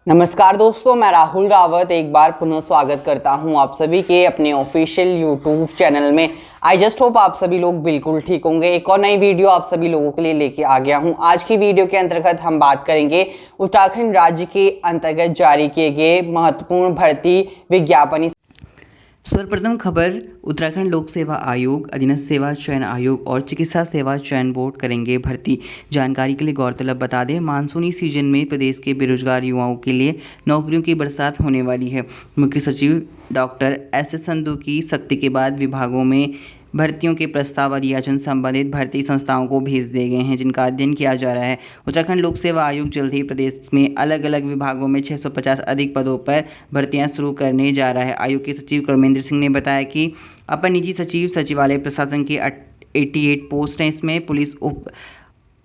नमस्कार दोस्तों, मैं राहुल रावत एक बार पुनः स्वागत करता हूं आप सभी के अपने ऑफिशियल यूट्यूब चैनल में। आई जस्ट होप आप सभी लोग बिल्कुल ठीक होंगे। एक और नई वीडियो आप सभी लोगों के लिए लेके आ गया हूं। आज की वीडियो के अंतर्गत हम बात करेंगे उत्तराखंड राज्य के अंतर्गत जारी किए गए महत्वपूर्ण भर्ती विज्ञापन। सर्वप्रथम खबर, उत्तराखंड लोक सेवा आयोग, अधीनस्थ सेवा चयन आयोग और चिकित्सा सेवा चयन बोर्ड करेंगे भर्ती। जानकारी के लिए गौरतलब बता दें, मानसूनी सीजन में प्रदेश के बेरोजगार युवाओं के लिए नौकरियों की बरसात होने वाली है। मुख्य सचिव डॉक्टर एस संधू की सख्ती के बाद विभागों में भर्तियों के प्रस्ताव अधियाचन संबंधित भर्ती संस्थाओं को भेज दिए गए हैं, जिनका अध्ययन किया जा रहा है। उत्तराखंड लोक सेवा आयोग जल्द ही प्रदेश में अलग अलग विभागों में 650 अधिक पदों पर भर्तियां शुरू करने जा रहा है। आयोग के सचिव कर्मेंद्र सिंह ने बताया कि अपर निजी सचिव सचिवालय प्रशासन के 88 पोस्ट हैं। इसमें पुलिस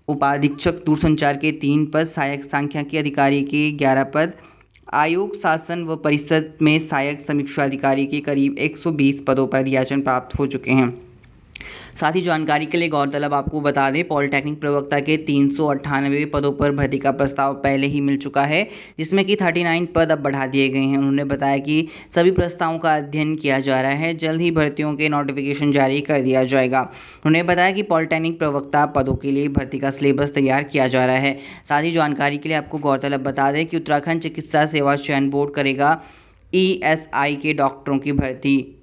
उपाधीक्षक दूरसंचार के 3 पद, सहायक सांख्यिकी अधिकारी के 11 पद, आयोग शासन व परिषद में सहायक समीक्षा अधिकारी के करीब 120 पदों पर अधियाचन प्राप्त हो चुके हैं। साथ ही जानकारी के लिए गौरतलब आपको बता दें, पॉलिटेक्निक प्रवक्ता के 398 पदों पर भर्ती का प्रस्ताव पहले ही मिल चुका है, जिसमें कि 39 पद अब बढ़ा दिए गए हैं। उन्होंने बताया कि सभी प्रस्तावों का अध्ययन किया जा रहा है, जल्द ही भर्तियों के नोटिफिकेशन जारी कर दिया जाएगा। उन्होंने बताया कि पॉलिटेक्निक प्रवक्ता पदों के लिए भर्ती का सिलेबस तैयार किया जा रहा है। साथ ही जानकारी के लिए आपको गौरतलब बता दें कि उत्तराखंड चिकित्सा सेवा चयन बोर्ड करेगा ESI के डॉक्टरों की भर्ती।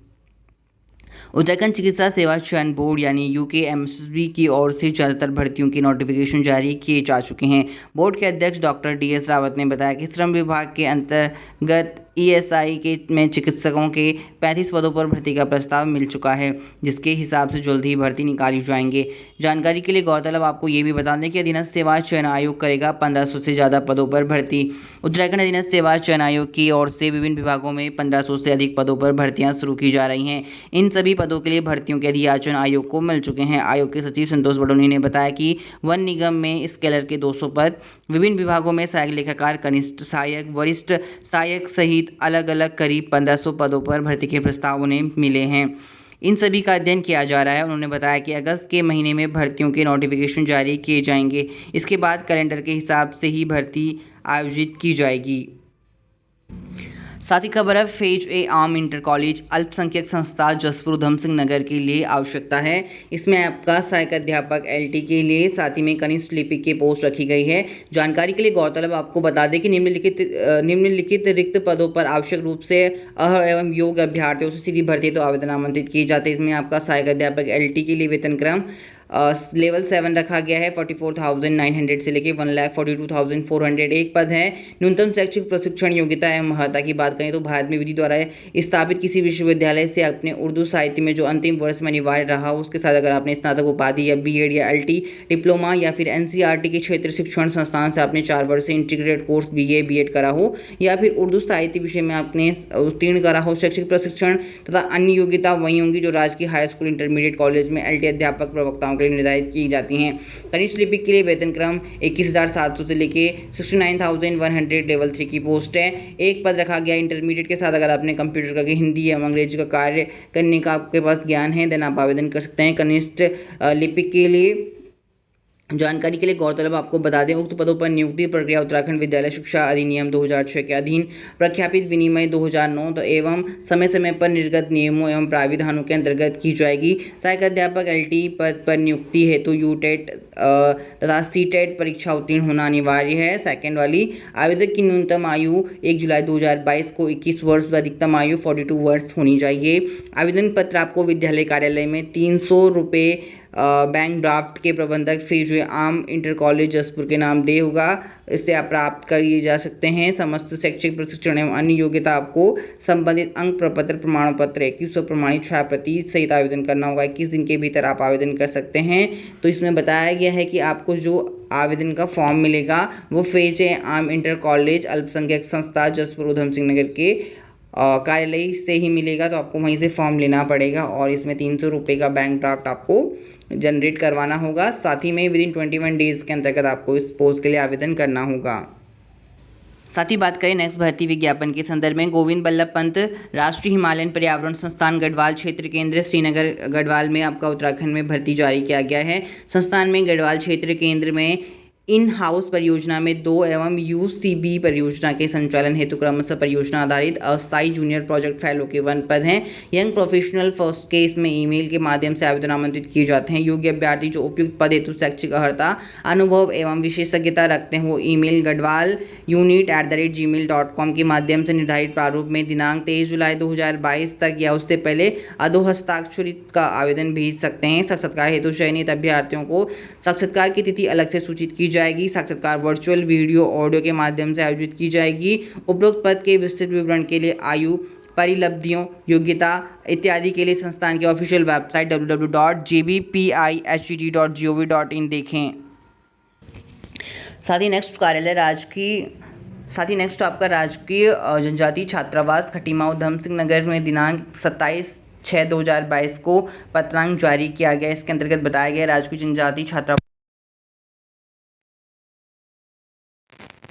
उत्तराखंड चिकित्सा सेवा चयन बोर्ड यानी UKMSB की ओर से ज़्यादातर भर्तियों की नोटिफिकेशन जारी किए जा चुके हैं। बोर्ड के अध्यक्ष डॉक्टर DS रावत ने बताया कि श्रम विभाग के अंतर्गत ESI के में चिकित्सकों के 35 पदों पर भर्ती का प्रस्ताव मिल चुका है, जिसके हिसाब से जल्द ही भर्ती निकाली जाएंगे। जानकारी के लिए गौरतलब आपको ये भी बता दें कि अधीनस्थ सेवा चयन आयोग करेगा 1500 से ज़्यादा पदों पर भर्ती। उत्तराखंड अधीनस्थ सेवा चयन आयोग की ओर से विभिन्न विभागों में 1500 से अधिक पदों पर भर्तियां शुरू की जा रही हैं। इन सभी पदों के लिए भर्तियों के अधियाचन आयोग को मिल चुके हैं। आयोग के सचिव संतोष बडोनी ने बताया कि वन निगम में स्केलर के 200 पद, विभिन्न विभागों में सहायक लेखाकार, कनिष्ठ सहायक, वरिष्ठ सहायक सहित अलग अलग करीब 1500 पदों पर भर्ती के प्रस्ताव उन्हें मिले हैं। इन सभी का अध्ययन किया जा रहा है। उन्होंने बताया कि अगस्त के महीने में भर्तियों के नोटिफिकेशन जारी किए जाएंगे। इसके बाद कैलेंडर के हिसाब से ही भर्ती आयोजित की जाएगी। साथ ही खबर है, फेज ए आम इंटर कॉलेज अल्पसंख्यक संस्था जसपुर उधम सिंह नगर के लिए आवश्यकता है। इसमें आपका सहायक अध्यापक LT के लिए, साथ ही में कनिष्ठ लिपिक की पोस्ट रखी गई है। जानकारी के लिए गौरतलब आपको बता दें कि निम्नलिखित रिक्त पदों पर आवश्यक रूप से अर्ह एवं योग्य अभ्यर्थियों से सीधी भर्ती तो आवेदन आमंत्रित किए जाते हैं। इसमें आपका सहायक अध्यापक LT के लिए वेतन क्रम लेवल 7 रखा गया है। 44,900 से लेकर 1,42,400 एक पद है। न्यूनतम शैक्षिक प्रशिक्षण योग्यता एवं महत्ता की बात करें तो भारत में विधि द्वारा स्थापित किसी विश्वविद्यालय से अपने उर्दू साहित्य में जो अंतिम वर्ष में अनिवार्य रहा हो, उसके साथ अगर आपने स्नातक उपाधि या BEd या LT डिप्लोमा या फिर NCERT के क्षेत्र शिक्षण संस्थान से आपने 4 वर्ष से इंटीग्रेटेड कोर्स BA BEd करा हो या फिर उर्दू साहित्य विषय में आपने उत्तीर्ण करा हो, शैक्षिक प्रशिक्षण तथा अन्य योग्यता वही होंगी जो राजकीय हाई स्कूल, इंटरमीडिएट, कॉलेज में LT अध्यापक प्रवक्ताओं के लिए निर्धारित की जाती हैं। कनिष्ठ लिपिक के लिए वेतन क्रम 21,700 से लेके 69,100 लेवल 3 की पोस्ट है। एक पद रखा गया इंटरमीडिएट के साथ अगर आपने कंप्यूटर का हिंदी एवं अंग्रेजी का कार्य करने का आपके पास ज्ञान है, देन आप आवेदन कर सकते हैं। कनिष्ठ लिपिक के लिए जानकारी के लिए गौरतलब आपको बता दें, उक्त पदों पर नियुक्ति प्रक्रिया उत्तराखंड विद्यालय शिक्षा अधिनियम 2006 के अधीन प्रख्यापित विनिमय 2009 एवं समय समय पर निर्गत नियमों एवं प्राविधानों के अंतर्गत की जाएगी। सहायक अध्यापक LT पद पर नियुक्ति हेतु UTET तथा CTET परीक्षा उत्तीर्ण होना अनिवार्य है। सेकेंड वाली, आवेदक की न्यूनतम आयु 1 जुलाई 2022 को 21 वर्ष व अधिकतम आयु 42 वर्ष होनी चाहिए। आवेदन पत्र आपको विद्यालय कार्यालय में 300 रुपये बैंक ड्राफ्ट के प्रबंधक फेज आम इंटर कॉलेज जसपुर के नाम दे होगा, इससे आप प्राप्त करिए जा सकते हैं। समस्त शैक्षिक प्रशिक्षण एवं अन्य योग्यता आपको संबंधित अंक प्रपत्र, प्रमाण पत्र, 2100 प्रमाणित छायाप्रति सहित आवेदन करना होगा। 21 दिन के भीतर आप आवेदन कर सकते हैं। तो इसमें बताया गया है कि आपको जो आवेदन का फॉर्म मिलेगा वो फेज आम इंटर कॉलेज अल्पसंख्यक संस्था जसपुर उधम सिंह नगर के कार्यालय से ही मिलेगा। तो आपको वहीं से फॉर्म लेना पड़ेगा और इसमें 300 रुपये का बैंक ड्राफ्ट आपको जनरेट करवाना होगा। साथ ही में विदिन 21 डेज़ के अंतर्गत आपको इस पोस्ट के लिए आवेदन करना होगा। साथ ही बात करें नेक्स्ट भर्ती विज्ञापन के संदर्भ में, गोविंद बल्लभ पंत राष्ट्रीय हिमालयन पर्यावरण संस्थान गढ़वाल क्षेत्र केंद्र श्रीनगर गढ़वाल में आपका उत्तराखंड में भर्ती जारी किया गया है। संस्थान में गढ़वाल क्षेत्र केंद्र में इन हाउस परियोजना में 2 एवं यूसीबी परियोजना के संचालन हेतु क्रमशः परियोजना आधारित अस्थायी जूनियर प्रोजेक्ट फेलो के 1 पद हैं। यंग प्रोफेशनल फर्स्ट के इसमें ईमेल के माध्यम से आवेदन आमंत्रित किए जाते हैं। योग्य अभ्यर्थी जो उपयुक्त पद हेतु शैक्षिक अर्हता, अनुभव एवं विशेषज्ञता रखते हैं वो ईमेल gadwalunit@gmail.com के माध्यम से निर्धारित प्रारूप में दिनांक 23 जुलाई 2022 तक या उससे पहले अधोहस्ताक्षरित का आवेदन भेज सकते हैं। साक्षात्कार हेतु चयनित अभ्यर्थियों को साक्षात्कार की तिथि अलग से सूचित की जाएगी। साक्षात्कार वर्चुअल, वीडियो, ऑडियो के माध्यम से आयोजित की जाएगी। उपरोक्त पद के विस्तृत विवरण के लिए आयु, परिलब्धियों, योग्यता इत्यादि के लिए संस्थान की ऑफिशियल वेबसाइट www.jbpihgd.gov.in देखें। साथ ही नेक्स्ट आपका राजकीय जनजातीय छात्रावास खटीमा उधम सिंह नगर में दिनांक 27/6/2022 को पत्रांक जारी किया गया। इसके अंतर्गत बताया गया राजकीय जनजातीय छात्रावास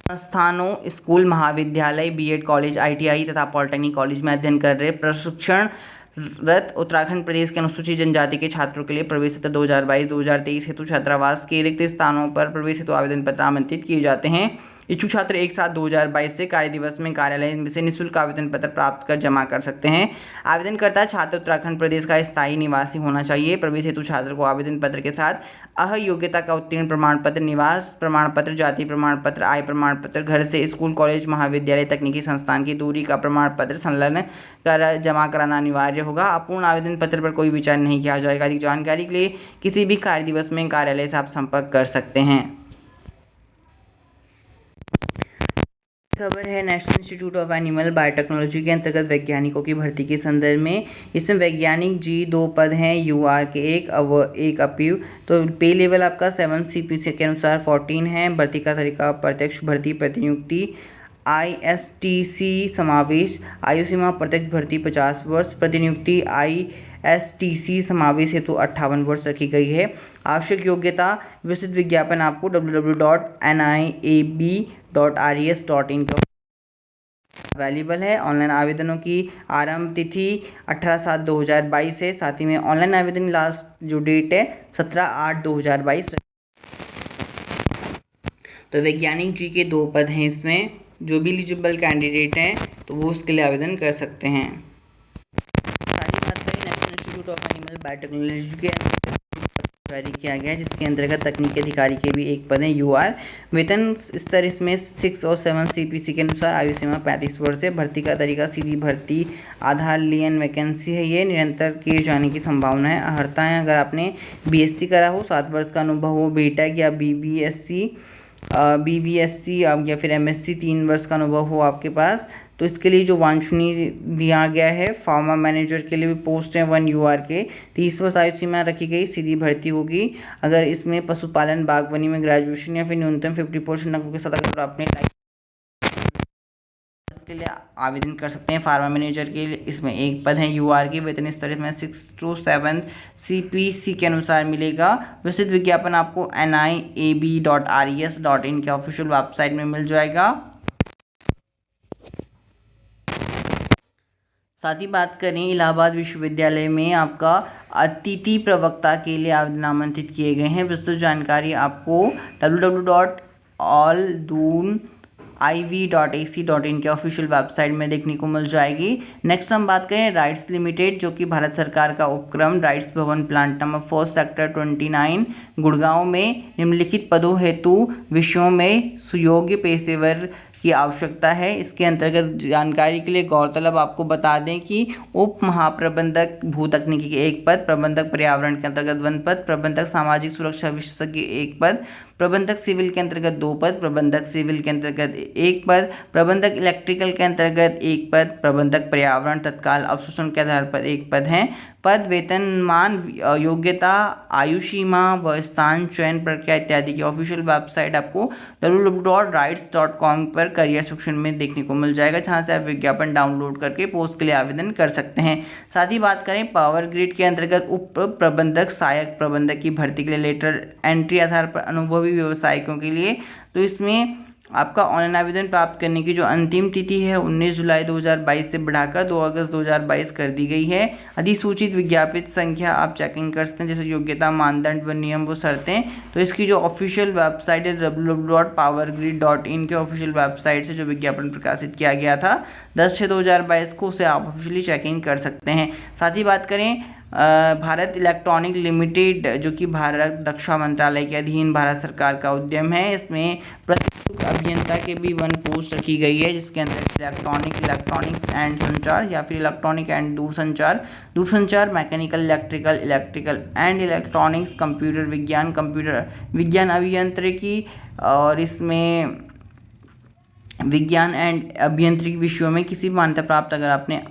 संस्थानों, स्कूल, महाविद्यालय, बीएड कॉलेज, आईटीआई तथा पॉलिटेक्निक कॉलेज में अध्ययन कर रहे प्रशिक्षणरत उत्तराखंड प्रदेश के अनुसूचित जनजाति के छात्रों के लिए प्रवेश सत्र 2022-2023 हेतु छात्रावास के रिक्त स्थानों पर प्रवेश हेतु आवेदन पत्र आमंत्रित किए जाते हैं। इच्छुक छात्र 1/7/2022 से कार्य दिवस में कार्यालय से निःशुल्क आवेदन पत्र प्राप्त कर जमा कर सकते हैं। आवेदनकर्ता छात्र उत्तराखंड प्रदेश का स्थायी निवासी होना चाहिए। प्रवेश हेतु छात्र को आवेदन पत्र के साथ योग्यता का उत्तीर्ण प्रमाण पत्र, निवास प्रमाण पत्र, जाति प्रमाण पत्र, आय प्रमाण पत्र, घर से स्कूल, कॉलेज, महाविद्यालय, तकनीकी संस्थान की दूरी का प्रमाण पत्र संलग्न कर जमा कराना अनिवार्य होगा। अपूर्ण आवेदन पत्र पर कोई विचार नहीं किया जाएगा। अधिक जानकारी के लिए किसी भी कार्य दिवस में कार्यालय से आप संपर्क कर सकते हैं। खबर है national institute of animal biotechnology के अंतर्गत वैज्ञानिकों की भर्ती के संदर्भ में। इसमें वैज्ञानिक जी 2 पद हैं, यूआर के एक अपीव। तो पे लेवल आपका 7 CPC के अनुसार 14 है। भर्ती का तरीका प्रत्यक्ष भर्ती, प्रतिनियुक्ति, ISTC समावेश, आयु सीमा प्रत्यक्ष भर्ती 50 वर्ष, प्रतिनियुक्ति ISTC समावेश हेतु 58 वर्ष रखी गई है। आवश्यक योग्यता विस्तृत विज्ञापन आपको www.niab.res.in पर अवेलेबल है। ऑनलाइन आवेदनों की आरंभ तिथि 18/7/2022 है। साथ ही में ऑनलाइन आवेदन लास्ट जो डेट है 17/8/2022। तो वैज्ञानिक जी के 2 पद हैं। इसमें जो भी एलिजिबल कैंडिडेट हैं तो वो उसके लिए आवेदन कर सकते हैं। साथ ही बात करें national institute of animal biotechnology के जारी किया गया है, जिसके अंतर्गत तकनीकी अधिकारी के भी 1 पद हैं, यूआर। वेतन स्तर इसमें 6 और 7 CPC के अनुसार, आयु सीमा 35 वर्ष है। भर्ती का तरीका सीधी भर्ती आधार लियन वैकेंसी है। ये निरंतर किए जाने की संभावना है। अर्हता है अगर आपने BSc करा हो, 7 वर्ष का अनुभव हो, बीटेक या BVSC या फिर MSc 3 वर्ष का अनुभव हो आपके पास, तो इसके लिए जो वांछनीय दिया गया है फार्मा मैनेजर के लिए भी पोस्ट है 1 UR के 30 वर्ष आयु सीमा रखी गई। सीधी भर्ती होगी। अगर इसमें पशुपालन, बागवानी में ग्रेजुएशन या फिर न्यूनतम 50% अंकों के साथ अगर आपने इसके लिए आवेदन कर सकते हैं। फार्मा मैनेजर के लिए इसमें 1 पद है, UR की। वेतन स्तर इसमें 6 to 7 CPC के अनुसार मिलेगा। विस्तृत विज्ञापन आपको niab.res.in के ऑफिशियल वेबसाइट में मिल जाएगा। साथ ही बात करें इलाहाबाद विश्वविद्यालय में आपका अतिथि प्रवक्ता के लिए आवेदन आमंत्रित किए गए हैं। विस्तृत जानकारी आपको www.aldun.iv.ac.in के ऑफिशियल वेबसाइट में देखने को मिल जाएगी। नेक्स्ट हम बात करें राइट्स लिमिटेड, जो कि भारत सरकार का उपक्रम राइट्स भवन प्लांट नंबर 4 सेक्टर 29 गुड़गांव में निम्नलिखित पदों हेतु विषयों में सुयोग्य पेशेवर की आवश्यकता है। इसके अंतर्गत जानकारी के लिए गौरतलब आपको बता दें कि उप महाप्रबंधक भू तकनीकी के 1 पद, प्रबंधक पर्यावरण के अंतर्गत 1 पद, प्रबंधक सामाजिक सुरक्षा विशेषज्ञ 1 पद, प्रबंधक सिविल के अंतर्गत 2 पद, प्रबंधक सिविल के अंतर्गत 1 पद, प्रबंधक इलेक्ट्रिकल के अंतर्गत 1 पद, प्रबंधक पर्यावरण तत्काल अवशोषण के आधार पर 1 पद हैं। पद, वेतनमान, योग्यता, आयु सीमा व स्थान चयन प्रक्रिया इत्यादि की ऑफिशियल वेबसाइट आपको www.rights.com पर करियर सेक्शन में देखने को मिल जाएगा, जहां से आप विज्ञापन डाउनलोड करके पोस्ट के लिए आवेदन कर सकते हैं। साथ ही बात करें पावर ग्रिड के अंतर्गत उप प्रबंधक सहायक प्रबंधक की भर्ती के लिए लेटर एंट्री आधार पर अनुभवी व्यवसायिकों के लिए, तो इसमें आपका ऑनलाइन आवेदन प्राप्त करने की जो अंतिम तिथि है 19 जुलाई 2022 से बढ़ाकर 2 अगस्त 2022 कर दी गई है। अधिसूचित विज्ञापित संख्या आप चेकिंग कर सकते हैं, जैसे योग्यता, मानदंड व नियम व शर्तें। तो इसकी जो ऑफिशियल वेबसाइट है www.powergrid.in के ऑफिशियल वेबसाइट से जो विज्ञापन प्रकाशित किया गया था 10/6/2022 को, उसे आप ऑफिशियली चेकिंग कर सकते हैं। साथ ही बात करें भारत इलेक्ट्रॉनिक लिमिटेड, जो कि भारत रक्षा मंत्रालय के अधीन भारत सरकार का उद्यम है, इसमें प्रशिक्षु अभियंता के भी 1 पोस्ट रखी गई है, जिसके अंदर इलेक्ट्रॉनिक्स एंड संचार या फिर इलेक्ट्रॉनिक एंड दूरसंचार, mechanical, electrical and electronics, computer विज्ञान अभियांत्रिकी, और इसमें विज्ञान एंड अभियांत्रिकी विषयों में किसी मान्यता प्राप्त अगर आपने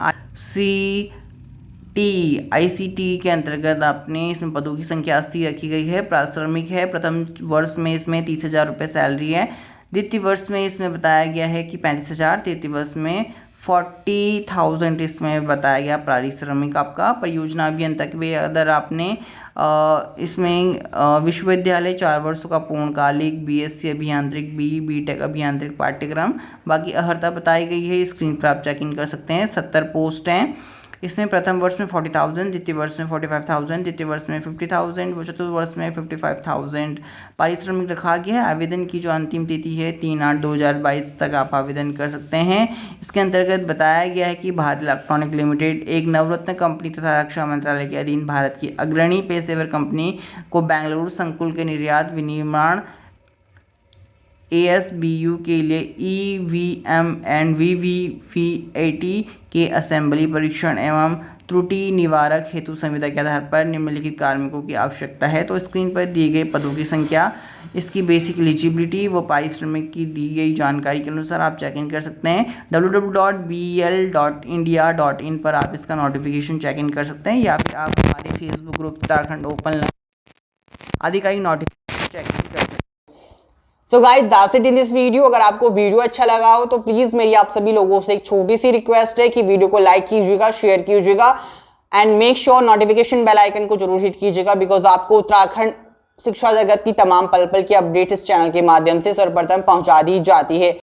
ICT के अंतर्गत आपने इसमें पदों की संख्या 80 रखी गई है। श्रमिक है, प्रथम वर्ष में इसमें 30,000 रुपये सैलरी है, द्वितीय वर्ष में इसमें बताया गया है कि 35,000, तृतीय वर्ष में 40,000 इसमें बताया गया पारिश्रमिक आपका। परियोजना अभियंता के भी अगर आपने इसमें विश्वविद्यालय 4 वर्षों का पूर्णकालिक BSc अभियांत्रिक, BTech अभियांत्रिक पाठ्यक्रम, बाकी अर्हता बताई गई है, स्क्रीन पर आप चेकिंग कर सकते हैं। 70 पोस्ट हैं, इसमें प्रथम वर्ष में 40,000, द्वितीय वर्ष में 45,000, तृतीय वर्ष में 50,000 व चतुर्थ वर्ष में 55,000 पारिश्रमिक रखा गया है। आवेदन की जो अंतिम तिथि है 3/8/2022 तक आप आवेदन कर सकते हैं। इसके अंतर्गत बताया गया है कि भारत इलेक्ट्रॉनिक लिमिटेड एक नवरत्न कंपनी तथा रक्षा मंत्रालय के अधीन भारत की अग्रणी पेशेवर कंपनी को बेंगलुरु संकुल के निर्यात, विनिर्माण, ASBU के लिए EVM एंड VVV80 के असेंबली, परीक्षण एवं त्रुटि निवारक हेतु संविदा के आधार पर निम्नलिखित कार्मिकों की आवश्यकता है। तो स्क्रीन पर दी गई पदों की संख्या, इसकी बेसिक एलिजिबिलिटी व पारिश्रमिक की दी गई जानकारी के अनुसार आप चेक इन कर सकते हैं। www.bl.india.in पर आप इसका नोटिफिकेशन चेक इन कर सकते हैं, या फिर आप हमारे फेसबुक ग्रुप उत्तराखंड ओपन आधिकारिक नोटिफिकेशन चेक इन कर सकते हैं। So guys, that's it in this video. अगर आपको वीडियो अच्छा लगा हो तो प्लीज मेरी आप सभी लोगों से एक छोटी सी रिक्वेस्ट है कि वीडियो को लाइक कीजिएगा, शेयर कीजिएगा and make sure notification bell icon को जरूर हिट कीजिएगा, बिकॉज आपको उत्तराखंड शिक्षा जगत की तमाम पल पल की अपडेट इस चैनल के माध्यम से सर्वप्रथम पहुंचा दी जाती है।